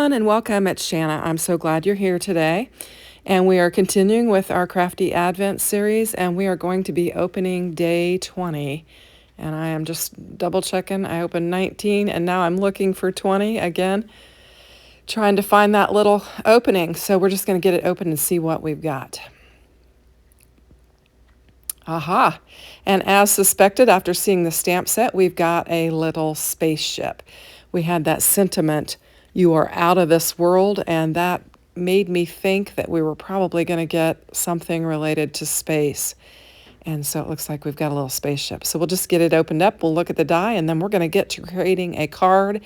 everyone, and welcome. It's Shanna. I'm so glad you're here today. And we are continuing with our Crafty Advent series, and we are going to be opening day 20. And I am just double checking. I opened 19, and now I'm looking for 20 again, trying to find that little opening. So we're just going to get it open and see what we've got. Aha! And as suspected, after seeing the stamp set, we've got a little spaceship. We had that sentiment, you are out of this world, and that made me think that we were probably going to get something related to space. And so it looks like we've got a little spaceship. So we'll just get it opened up, we'll look at the die, and then we're going to get to creating a card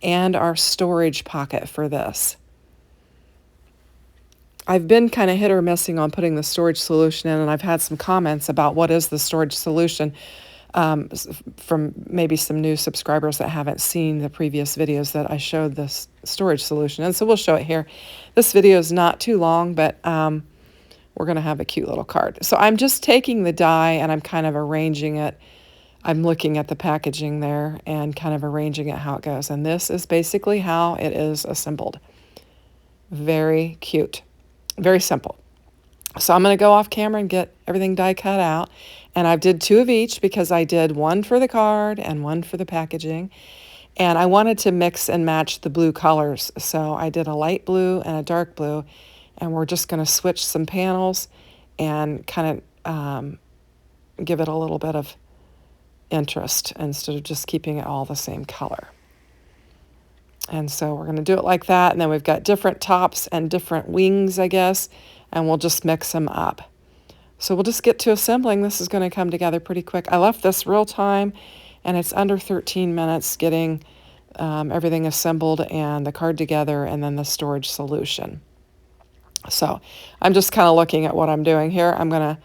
and our storage pocket for this. I've been kind of hit or missing on putting the storage solution in, and I've had some comments about what is the storage solution from maybe some new subscribers that haven't seen the previous videos that I showed this storage solution. And so we'll show it here. This video is not too long, but we're going to have a cute little card. So I'm just taking the die and I'm kind of arranging it. I'm looking at the packaging there and kind of arranging it how it goes. And this is basically how it is assembled. Very cute. Very simple. So I'm going to go off camera and get everything die cut out. And I did 2 of each because I did one for the card and one for the packaging. And I wanted to mix and match the blue colors. So I did a light blue and a dark blue. And we're just going to switch some panels and kind of give it a little bit of interest instead of just keeping it all the same color. And so we're going to do it like that. And then we've got different tops and different wings, I guess, and we'll just mix them up. So we'll just get to assembling. This is going to come together pretty quick. I left this real time, and it's under 13 minutes getting everything assembled and the card together and then the storage solution. So I'm just kind of looking at what I'm doing here. I'm going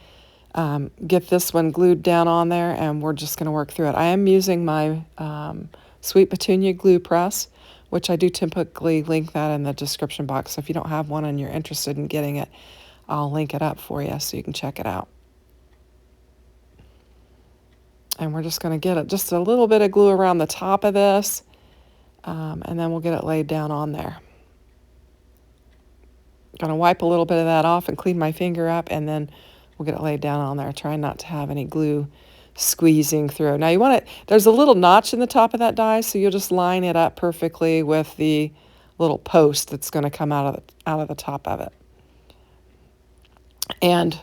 to get this one glued down on there, and we're just going to work through it. I am using my Sweet Petunia glue press, which I do typically link that in the description box. So if you don't have one and you're interested in getting it, I'll link it up for you so you can check it out. And we're just going to get it just a little bit of glue around the top of this, and then we'll get it laid down on there. Going to wipe a little bit of that off and clean my finger up, and then we'll get it laid down on there. Try not to have any glue squeezing through. Now you want it, there's a little notch in the top of that die, so you'll just line it up perfectly with the little post that's going to come out of the top of it. And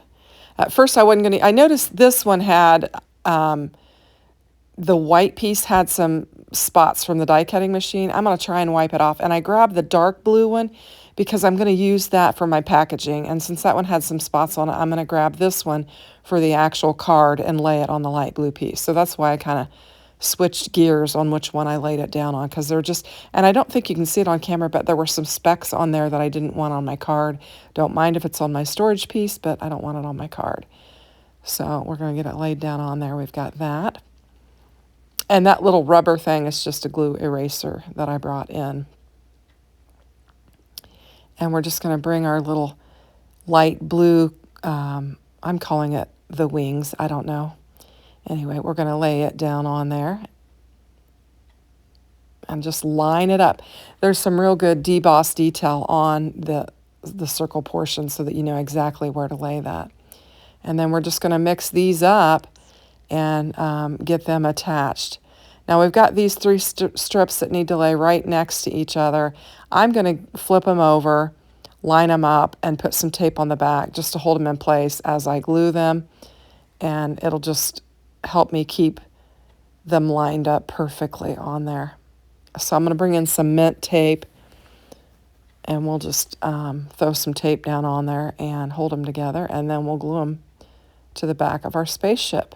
at first I wasn't going to, I noticed this one had, the white piece had some spots from the die cutting machine. I'm going to try and wipe it off. And I grabbed the dark blue one because I'm going to use that for my packaging. And since that one had some spots on it, I'm going to grab this one for the actual card and lay it on the light blue piece. So that's why I kind of switched gears on which one I laid it down on, because they're just, and I don't think you can see it on camera, but there were some specks on there that I didn't want on my card. Don't mind if it's on my storage piece, but I don't want it on my card. So we're going to get it laid down on there. We've got that. And that little rubber thing is just a glue eraser that I brought in. And we're just going to bring our little light blue, I'm calling it the wings, I don't know. Anyway, we're going to lay it down on there and just line it up. There's some real good deboss detail on the circle portion so that you know exactly where to lay that. And then we're just going to mix these up and get them attached. Now we've got these 3 strips that need to lay right next to each other. I'm going to flip them over, line them up, and put some tape on the back just to hold them in place as I glue them. And it'll just help me keep them lined up perfectly on there. So I'm going to bring in some mint tape, and we'll just throw some tape down on there and hold them together, and then we'll glue them to the back of our spaceship.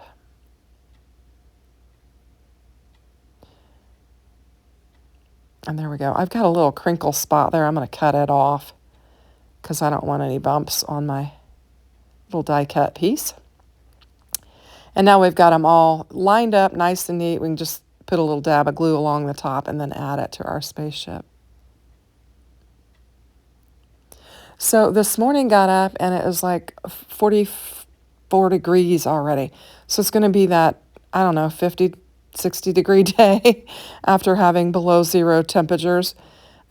And there we go. I've got a little crinkle spot there. I'm going to cut it off because I don't want any bumps on my little die cut piece. And now we've got them all lined up nice and neat. We can just put a little dab of glue along the top and then add it to our spaceship. So this morning got up and it was like 44 degrees already. So it's going to be that, I don't know, 50, 60 degree day after having below 0 temperatures.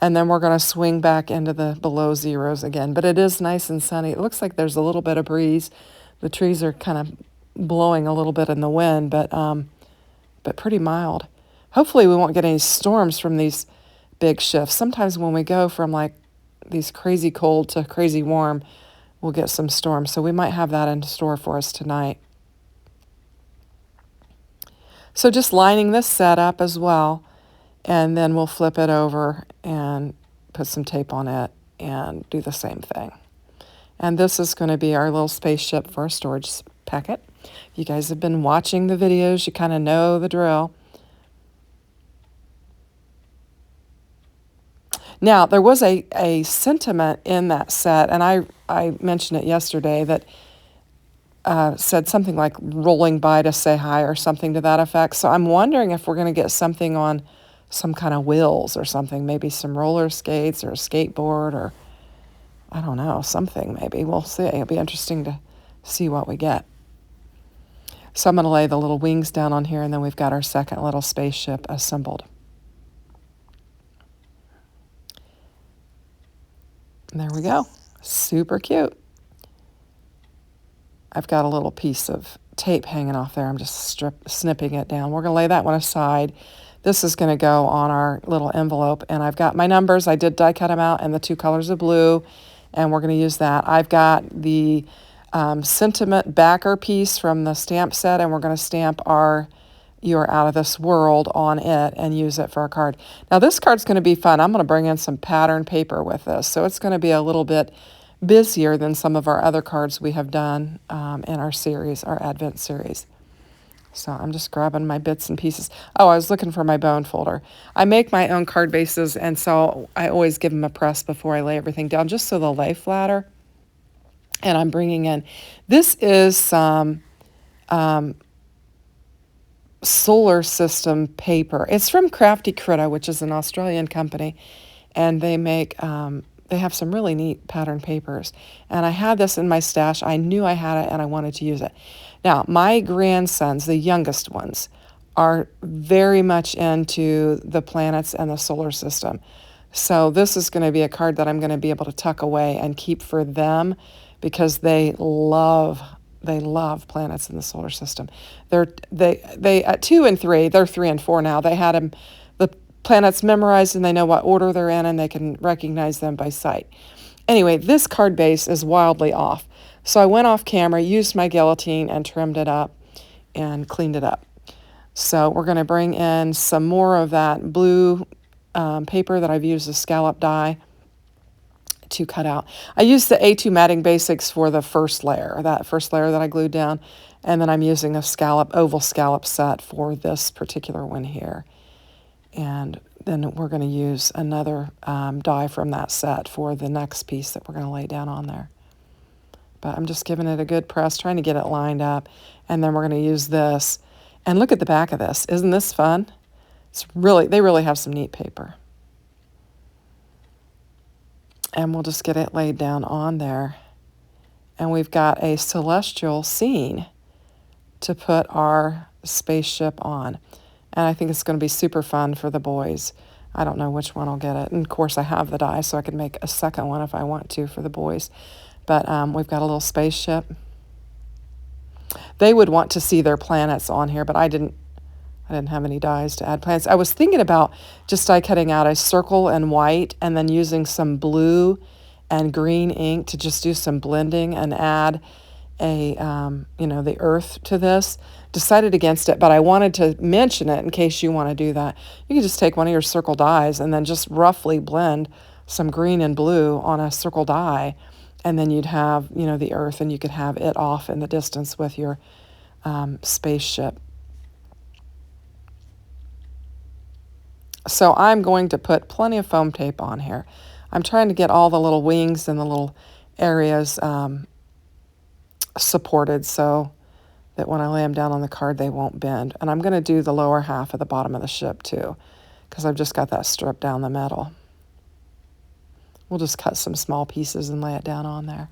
And then we're going to swing back into the below zeros again. But it is nice and sunny. It looks like there's a little bit of breeze. The trees are kind of blowing a little bit in the wind, but pretty mild. Hopefully we won't get any storms from these big shifts. Sometimes when we go from like these crazy cold to crazy warm, we'll get some storms. So we might have that in store for us tonight. So just lining this set up as well. And then we'll flip it over and put some tape on it and do the same thing. And this is going to be our little spaceship for our storage packet. If you guys have been watching the videos, you kind of know the drill. Now, there was a sentiment in that set, and I mentioned it yesterday, that said something like rolling by to say hi or something to that effect. So I'm wondering if we're going to get something on some kind of wheels or something, maybe some roller skates or a skateboard, or I don't know, something maybe. We'll see. It'll be interesting to see what we get. So I'm going to lay the little wings down on here, and then we've got our second little spaceship assembled. And there we go. Super cute. I've got a little piece of tape hanging off there. I'm just snipping it down. We're going to lay that one aside. This is going to go on our little envelope, and I've got my numbers. I did die cut them out in the 2 colors of blue, and we're going to use that. I've got the sentiment backer piece from the stamp set, and we're going to stamp our "You Are Out of This World" on it and use it for our card. Now this card's going to be fun. I'm going to bring in some pattern paper with this, so it's going to be a little bit busier than some of our other cards we have done in our series, our Advent series. So I'm just grabbing my bits and pieces. Oh, I was looking for my bone folder. I make my own card bases, and so I always give them a press before I lay everything down, just so they'll lay flatter. And I'm bringing in, this is some solar system paper. It's from Crafty Critta, which is an Australian company, and they make, they have some really neat pattern papers. And I had this in my stash. I knew I had it, and I wanted to use it. Now, my grandsons, the youngest ones, are very much into the planets and the solar system. So this is going to be a card that I'm going to be able to tuck away and keep for them, because they love planets in the solar system. They at 2 and 3, they're 3 and 4 now. They had them, the planets memorized, and they know what order they're in, and they can recognize them by sight. Anyway, this card base is wildly off. So I went off camera, used my guillotine, and trimmed it up and cleaned it up. So we're going to bring in some more of that blue paper that I've used as scallop die to cut out. I used the A2 Matting Basics for the first layer, that first layer that I glued down, and then I'm using a oval scallop set for this particular one here. And then we're going to use another die from that set for the next piece that we're going to lay down on there. But I'm just giving it a good press, trying to get it lined up. And then we're going to use this. And look at the back of this. Isn't this fun? They really have some neat paper. And we'll just get it laid down on there. And we've got a celestial scene to put our spaceship on. And I think it's going to be super fun for the boys. I don't know which one I'll get it. And of course I have the die, so I can make a second one if I want to for the boys. But we've got a little spaceship. They would want to see their planets on here, but I didn't have any dies to add planets. I was thinking about just die cutting out a circle in white and then using some blue and green ink to just do some blending and add a, the earth to this. Decided against it, but I wanted to mention it in case you want to do that. You can just take one of your circle dies and then just roughly blend some green and blue on a circle die. And then you'd have, the earth, and you could have it off in the distance with your spaceship. So I'm going to put plenty of foam tape on here. I'm trying to get all the little wings and the little areas supported so that when I lay them down on the card, they won't bend. And I'm going to do the lower half of the bottom of the ship too, because I've just got that strip down the middle. We'll just cut some small pieces and lay it down on there.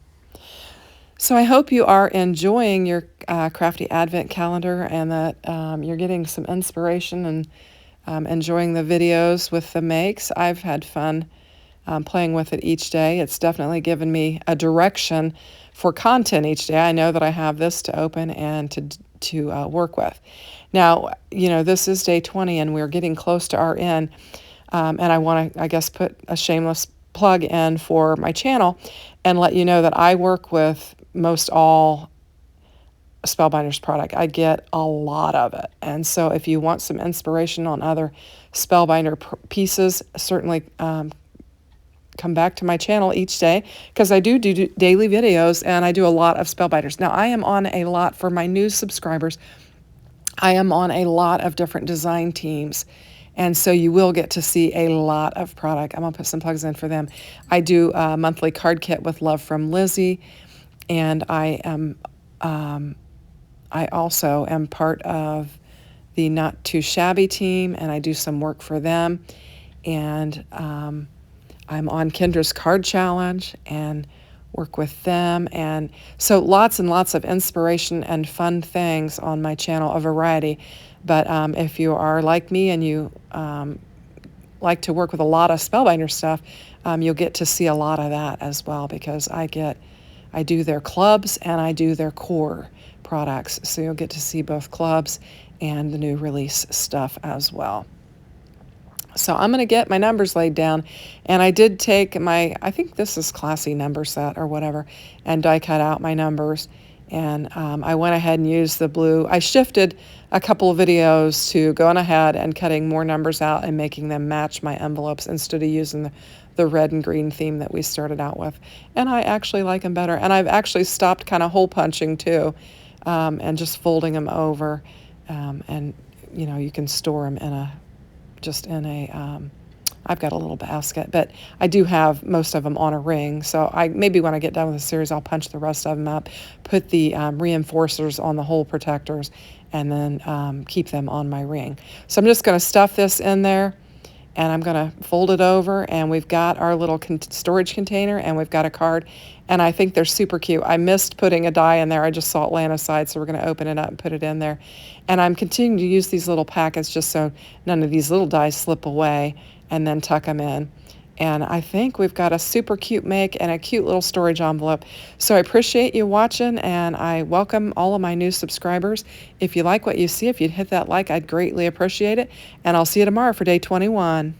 So I hope you are enjoying your Crafty Advent Calendar, and that you're getting some inspiration and enjoying the videos with the makes. I've had fun playing with it each day. It's definitely given me a direction for content each day. I know that I have this to open and to work with. Now, this is day 20 and we're getting close to our end. And I want to, I guess, put a shameless plug in for my channel and let you know that I work with most all Spellbinders product. I get a lot of it. And so if you want some inspiration on other Spellbinder pieces, certainly come back to my channel each day, because I do daily videos and I do a lot of Spellbinders. Now, I am on a lot for my new subscribers. I am on a lot of different design teams. And so you will get to see a lot of product. I'm going to put some plugs in for them. I do a monthly card kit with Love from Lizzie. And I also am part of the Not Too Shabby team, and I do some work for them. And I'm on Kendra's Card Challenge and work with them. And so lots and lots of inspiration and fun things on my channel, a variety. But if you are like me and you like to work with a lot of Spellbinder stuff, you'll get to see a lot of that as well, because I do their clubs and I do their core products. So you'll get to see both clubs and the new release stuff as well. So I'm going to get my numbers laid down, and I did take I think this is classy number set or whatever, and die cut out my numbers, and I went ahead and used the blue. I shifted a couple of videos to going ahead and cutting more numbers out and making them match my envelopes instead of using the red and green theme that we started out with, and I actually like them better. And I've actually stopped kind of hole punching too, and just folding them over, and you can store them in a I've got a little basket, but I do have most of them on a ring. So maybe when I get done with the series, I'll punch the rest of them up, put the reinforcers on the hole protectors, and then keep them on my ring. So I'm just going to stuff this in there, and I'm going to fold it over, and we've got our little storage container, and we've got a card, and I think they're super cute. I missed putting a die in there. I just saw it laying aside, so we're going to open it up and put it in there. And I'm continuing to use these little packets just so none of these little dies slip away, and then tuck them in. And I think we've got a super cute make and a cute little storage envelope. So I appreciate you watching, and I welcome all of my new subscribers. If you like what you see, if you'd hit that like, I'd greatly appreciate it. And I'll see you tomorrow for day 21.